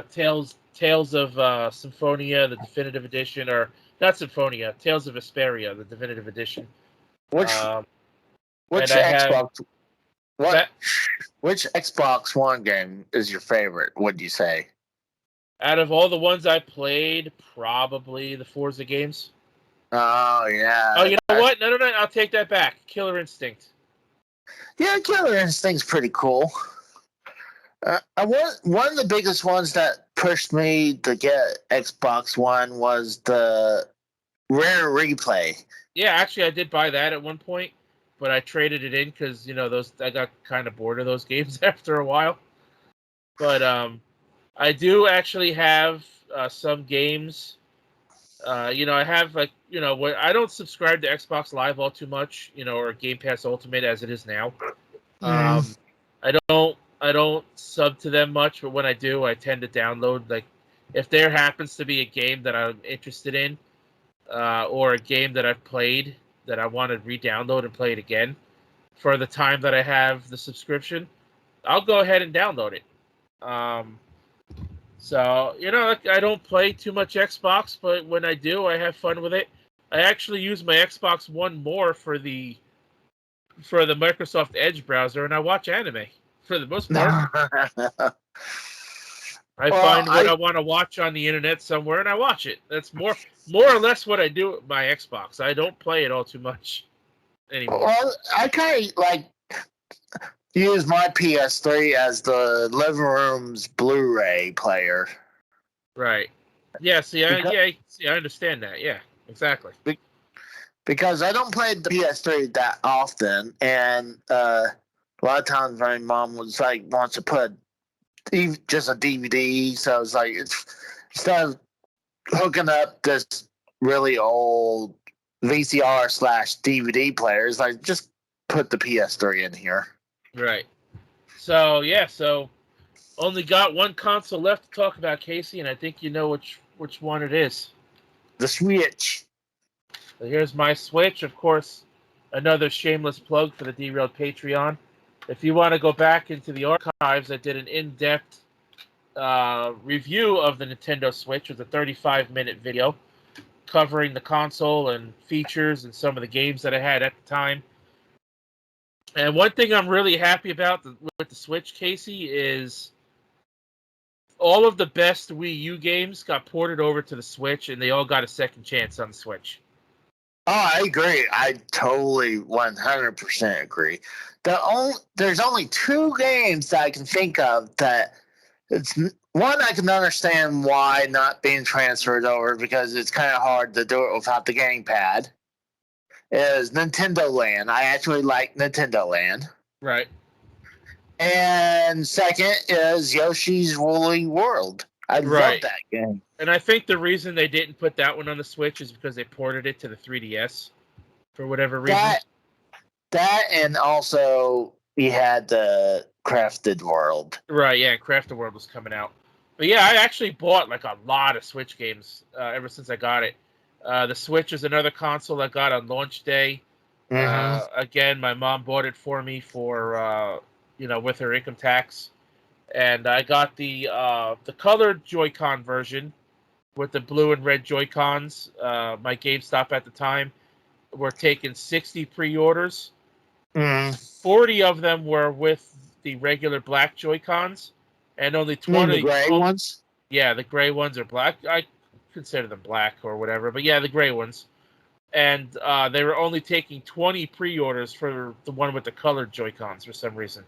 Tales of Symphonia, the definitive edition, or not Symphonia, Tales of Vesperia, the definitive edition. which Um, and which I have Xbox what that which Xbox One game is your favorite? Would you say? out of all the ones I played, probably the Forza games. Oh Oh, yeah, you know what? No, I'll take that back. Killer Instinct. yeah. Killer Instinct's pretty cool. One of the biggest ones that pushed me to get Xbox One was the Rare Replay. Yeah, actually, I did buy that at one point, but I traded it in because those I got kind of bored of those games after a while. But I do actually have some games. I have what I don't subscribe to Xbox Live all too much, or Game Pass Ultimate as it is now. Mm. I don't sub to them much, but when I do, I tend to download. Like, if there happens to be a game that I'm interested in, or a game that I've played that I want to re-download and play it again for the time that I have the subscription, I'll go ahead and download it. Um, so like, I don't play too much Xbox, but when I do, I have fun with it. I actually use my Xbox One more for the Microsoft Edge browser, and I watch anime for the most part. well, I find what I I want to watch on the internet somewhere, and I watch it. That's more or less what I do with my Xbox. I don't play it all too much anymore. I kind of like use my PS3 as the living room's Blu-ray player. Right. Yeah, Because, I understand that. Yeah, exactly. because I don't play the PS3 that often, and a lot of times my mom was like wants to put just a DVD, so it's like instead of hooking up this really old VCR/DVD players, like just put the PS3 in here. Right. So yeah, so only got one console left to talk about, Casey, and I think you know which one it is. The Switch. So here's my Switch. Of course, another shameless plug for the Derailed Patreon. If you want to go back into the archives, I did an in-depth review of the Nintendo Switch with a 35-minute video covering the console and features and some of the games that I had at the time. And one thing I'm really happy about with the Switch, Casey, is all of the best Wii U games got ported over to the Switch, and they all got a second chance on the Switch. Oh, I agree. I totally 100% agree. There's only two games that I can think of that it's one I can understand why not being transferred over because it's kind of hard to do it without the gamepad. Is Nintendo Land. I actually like Nintendo Land. Right. And second is Yoshi's Woolly World. I love that game. And I think the reason they didn't put that one on the Switch is because they ported it to the 3DS for whatever reason. That and also we had the Crafted World. Right, yeah, Crafted World was coming out. But yeah, I actually bought like a lot of Switch games ever since I got it. The Switch is another console I got on launch day. Again, my mom bought it for me for with her income tax, and I got the colored Joy-Con version with the blue and red Joy-Cons. My GameStop at the time were taking 60 pre-orders. 40 of them were with the regular black Joy-Cons, and only 20. The gray ones? Yeah, the gray ones are black. I consider them black or whatever, but yeah, the gray ones. And they were only taking 20 pre-orders for the one with the colored Joy-Cons for some reason.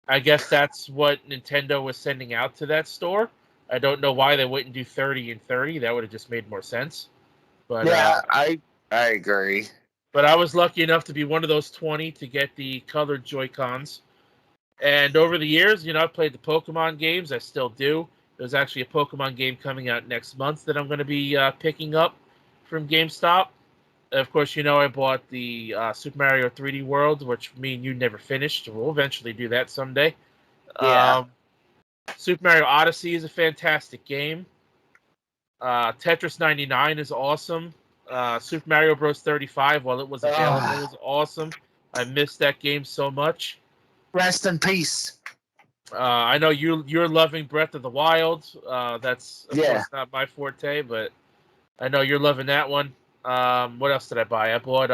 I guess that's what Nintendo was sending out to that store. I don't know why they wouldn't do 30 and 30. That would have just made more sense. But yeah, I agree. But I was lucky enough to be one of those 20 to get the colored Joy-Cons. And over the years, I've played the Pokemon games. I still do. There's actually a Pokemon game coming out next month that I'm going to be picking up from GameStop. Of course, I bought the Super Mario 3D World, which me and you never finished. We'll eventually do that someday. Yeah. Super Mario Odyssey is a fantastic game. Tetris 99 is awesome. Super Mario Bros. 35, while it was available, was awesome. I missed that game so much. Rest in peace. I know you're loving Breath of the Wild. That's of course not my forte, but I know you're loving that one. What else did I buy? I bought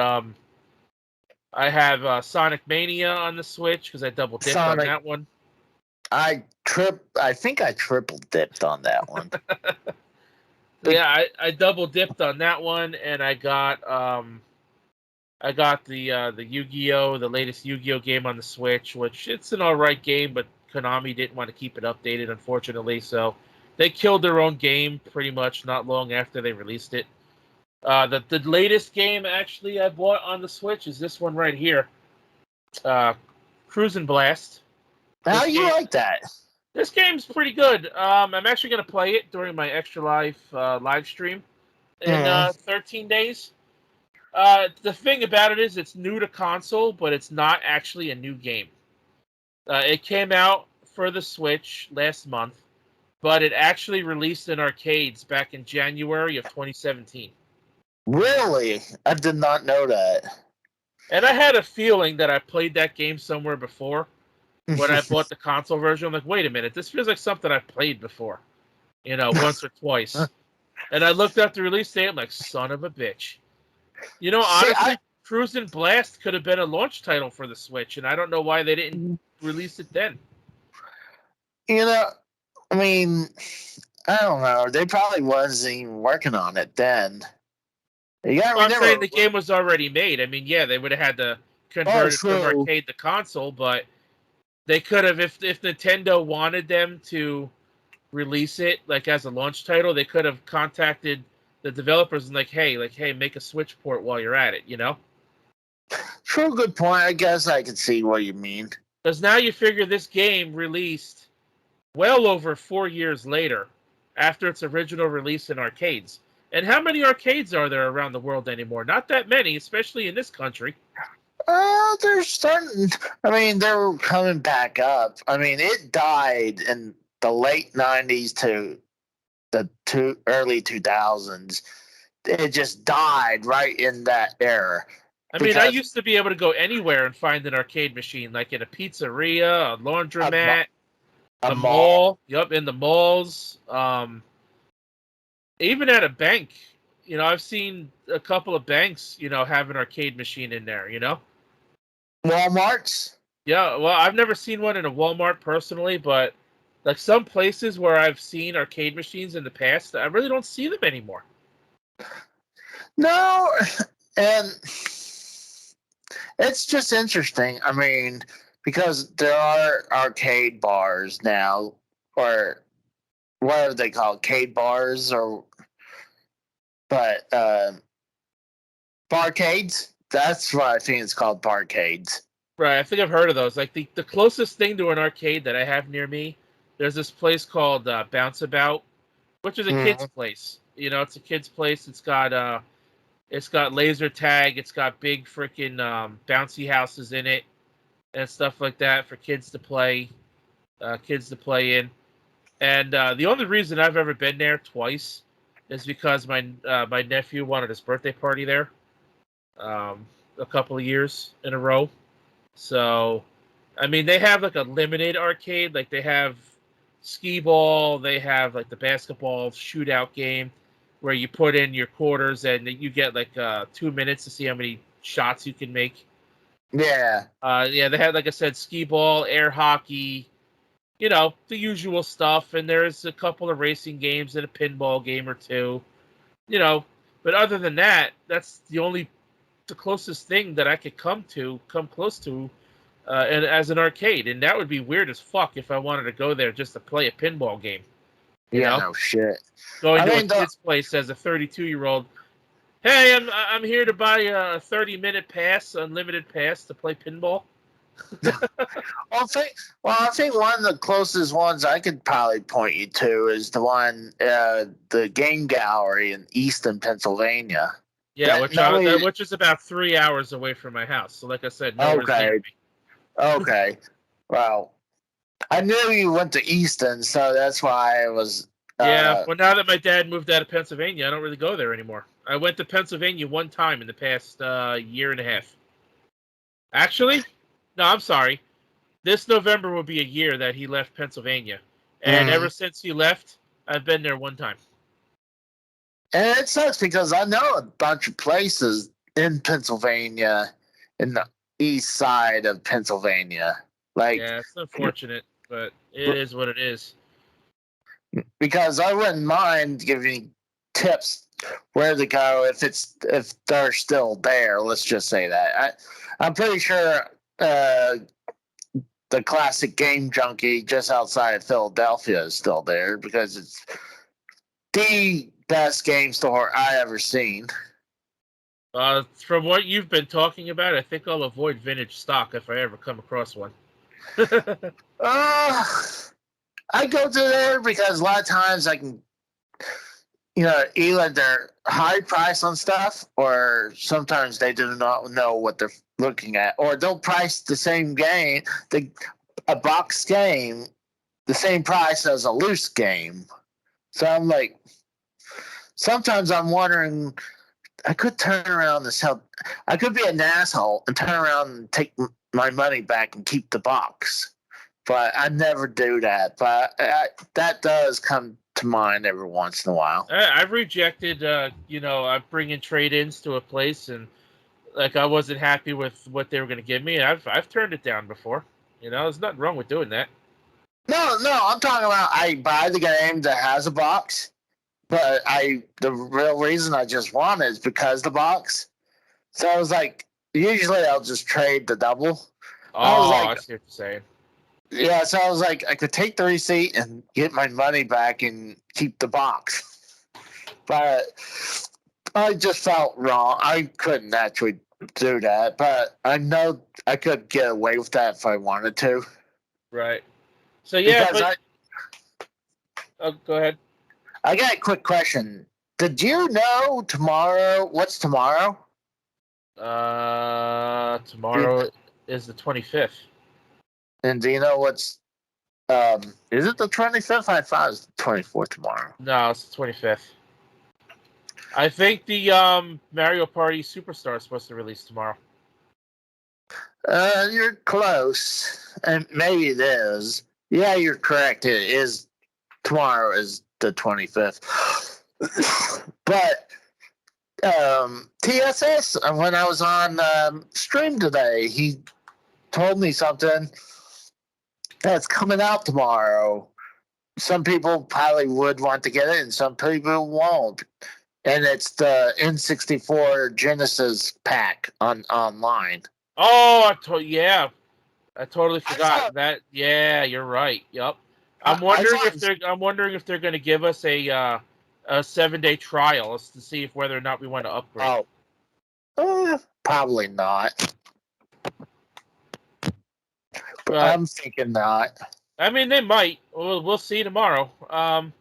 I have Sonic Mania on the Switch because I double dipped on that one. I think I triple dipped on that one. Yeah, I double dipped on that one, and I got the Yu-Gi-Oh, the latest Yu-Gi-Oh game on the Switch, which it's an alright game, but Konami didn't want to keep it updated, unfortunately, so they killed their own game pretty much not long after they released it. The latest game actually I bought on the Switch is this one right here, Cruisin' Blast. How do you like that? This game's pretty good. I'm actually going to play it during my Extra Life live stream in 13 days. The thing about it is it's new to console, but it's not actually a new game. It came out for the Switch last month, but it actually released in arcades back in January of 2017. Really? I did not know that. And I had a feeling that I played that game somewhere before when I bought the console version. I'm like, wait a minute, this feels like something I've played before, once or twice. And I looked up the release date, I'm like, son of a bitch. Honestly, Cruisin' Blast could have been a launch title for the Switch, and I don't know why they didn't release it then. I mean, I don't know. They probably wasn't even working on it then. I'm saying the game was already made. I mean, yeah, they would have had to convert it from arcade to console, but they could have, if Nintendo wanted them to release it like as a launch title, they could have contacted the developers and like, hey, make a Switch port while you're at it, you know? True, good point. I guess I can see what you mean. Because now you figure this game released well over 4 years later after its original release in arcades. And how many arcades are there around the world anymore? Not that many, especially in this country. They're starting. I mean, they're coming back up. I mean, it died in the late '90s to the early 2000s. It just died right in that era. I mean, I used to be able to go anywhere and find an arcade machine, like in a pizzeria, a laundromat, a mall. Yup, in the malls. Even at a bank. You know, I've seen a couple of banks, you know, have an arcade machine in there, you know? Walmarts. Yeah, well, I've never seen one in a Walmart personally, but like some places where I've seen arcade machines in the past, I really don't see them anymore. No, and it's just interesting. I mean, because there are arcade bars now, or what are they called? Arcade bars, but barcades. That's what I think it's called, barcades. Right, I think I've heard of those. Like the closest thing to an arcade that I have near me, there's this place called Bounce About, which is a kid's place. You know, it's a kid's place. It's got laser tag. It's got big freaking bouncy houses in it and stuff like that for kids to play in. And the only reason I've ever been there twice is because my nephew wanted his birthday party there a couple of years in a row. So, I mean, they have like a limited arcade. Like they have skee ball. They have like the basketball shootout game where you put in your quarters and you get like 2 minutes to see how many shots you can make. Yeah. Yeah, they had, like I said, skee ball, air hockey, you know, the usual stuff. And there's a couple of racing games and a pinball game or two, you know. But other than that, that's the closest thing that I could come close to, and as an arcade. And that would be weird as fuck if I wanted to go there just to play a pinball game. You know? No shit. Going to a kid's place as a 32-year-old. Hey, I'm here to buy a 30-minute pass, unlimited pass to play pinball. I think one of the closest ones I could probably point you to is the one, the Game Gallery in Easton, Pennsylvania. Yeah, which is about 3 hours away from my house. So, like I said, nowhere's near me. Okay. Well, I knew you went to Easton, so that's why I was. Yeah, well, now that my dad moved out of Pennsylvania, I don't really go there anymore. I went to Pennsylvania one time in the past year and a half. Actually, no, I'm sorry. This November will be a year that he left Pennsylvania. And ever since he left, I've been there one time. And it sucks because I know a bunch of places in Pennsylvania, in the east side of Pennsylvania. Yeah, it's unfortunate, but it is what it is. Because I wouldn't mind giving tips where to go if they're still there. Let's just say that. I'm pretty sure the classic Game Junkie just outside of Philadelphia is still there because it's the best game store I ever seen. From what you've been talking about, I think I'll avoid vintage stock if I ever come across one. I go to there because a lot of times I can, either they're high price on stuff or sometimes they do not know what they're looking at, or they'll price the same game, a box game, the same price as a loose game. So I'm like, sometimes I'm wondering, I could turn around and sell. I could be an asshole and turn around and take my money back and keep the box. But I never do that. But that does come to mind every once in a while. I've rejected, I'm bringing trade-ins to a place and like I wasn't happy with what they were going to give me. I've turned it down before. There's nothing wrong with doing that. No, I'm talking about I buy the game that has a box. But the real reason I just want it is because the box. So I was like, usually I'll just trade the double. Oh, I see what you're saying. Yeah, so I was like, I could take the receipt and get my money back and keep the box. But I just felt wrong. I couldn't actually do that, but I know I could get away with that if I wanted to. Right. So yeah, Because but go ahead. I got a quick question. Did you know tomorrow? What's tomorrow? Tomorrow is the 25th. And do you know what's is it the 25th? I thought it was the 24th tomorrow. No, it's the 25th. I think the Mario Party Superstar is supposed to release tomorrow. You're close. And maybe it is. Yeah, you're correct. It is tomorrow is the 25th. But TSS, when I was on stream today, he told me something that's coming out tomorrow. Some people probably would want to get it, and some people won't. And it's the N64 Genesis pack online. Oh, I totally forgot that. Yeah, you're right. Yep. I'm wondering if they're going to give us a 7-day trial to see whether or not we want to upgrade. Probably not. But I'm thinking not. I mean, they might. We'll see tomorrow. But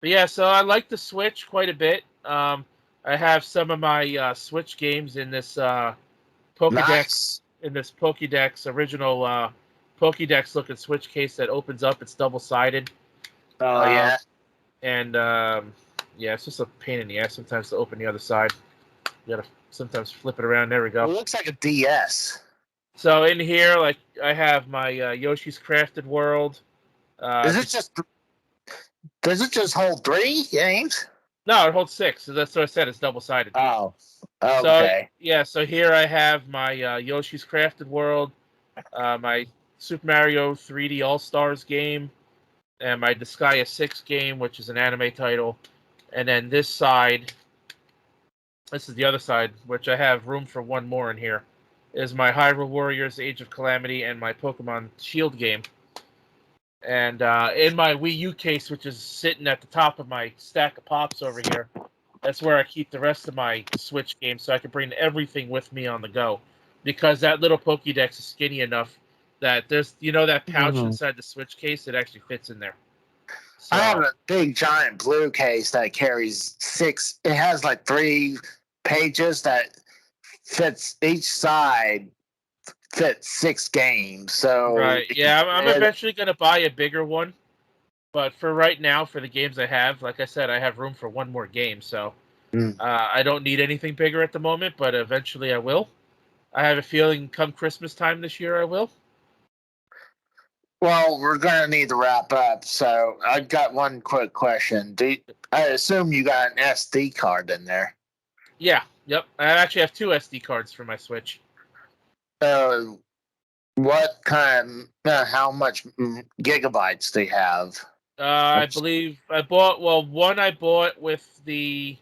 yeah, so I like the Switch quite a bit. I have some of my Switch games in this Pokédex. Nice. In this Pokédex original Pokédex looking Switch case that opens up. It's double sided. Oh yeah. And yeah, it's just a pain in the ass sometimes to open the other side. You gotta sometimes flip it around. There we go. It looks like a DS. So in here, like I have my Yoshi's Crafted World. Does it just hold 3 games? No, it holds 6. So that's what I said. It's double sided. Oh, okay. So yeah, so here I have my Yoshi's Crafted World, my Super Mario 3D All Stars game, and my Disgaea 6 game, which is an anime title. And then this side, this is the other side, which I have room for one more in here, is my Hyrule Warriors Age of Calamity and my Pokemon Shield game. And in my Wii U case, which is sitting at the top of my stack of pops over here, that's where I keep the rest of my Switch games so I can bring everything with me on the go. Because that little Pokédex is skinny enough that there's, that pouch inside the Switch case, it actually fits in there. So, I have a big giant blue case that carries 6. It has like 3 pages that fits each side. Fits 6 games. So right, yeah, I'm eventually gonna buy a bigger one, but for right now, for the games I have, like I said, I have room for one more game, so I don't need anything bigger at the moment. But eventually, I will. I have a feeling, come Christmas time this year, I will. Well, we're gonna need to wrap up. So I got one quick question. I assume you got an SD card in there? Yeah. Yep. I actually have 2 SD cards for my Switch. What kind? How much gigabytes do you have? I believe I bought. Well, one I bought with the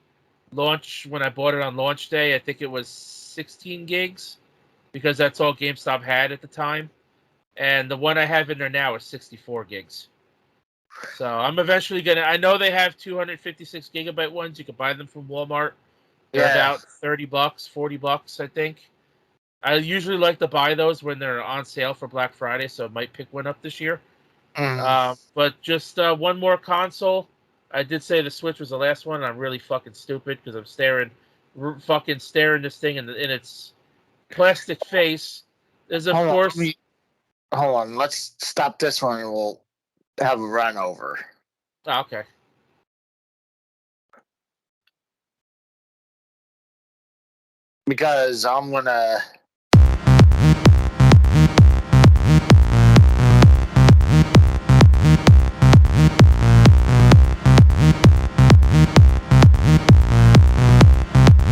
launch when I bought it on launch day. I think it was 16 gigs because that's all GameStop had at the time. And the one I have in there now is 64 gigs. So I'm eventually gonna. I know they have 256 gigabyte ones. You can buy them from Walmart. They're about $30, $40, I think. I usually like to buy those when they're on sale for Black Friday, so I might pick one up this year. But just one more console. I did say the Switch was the last one. And I'm really fucking stupid because I'm staring this thing in its plastic face. There's of course. Hold on. Let's stop this one and we'll have a run over. Oh, okay. Because I'm gonna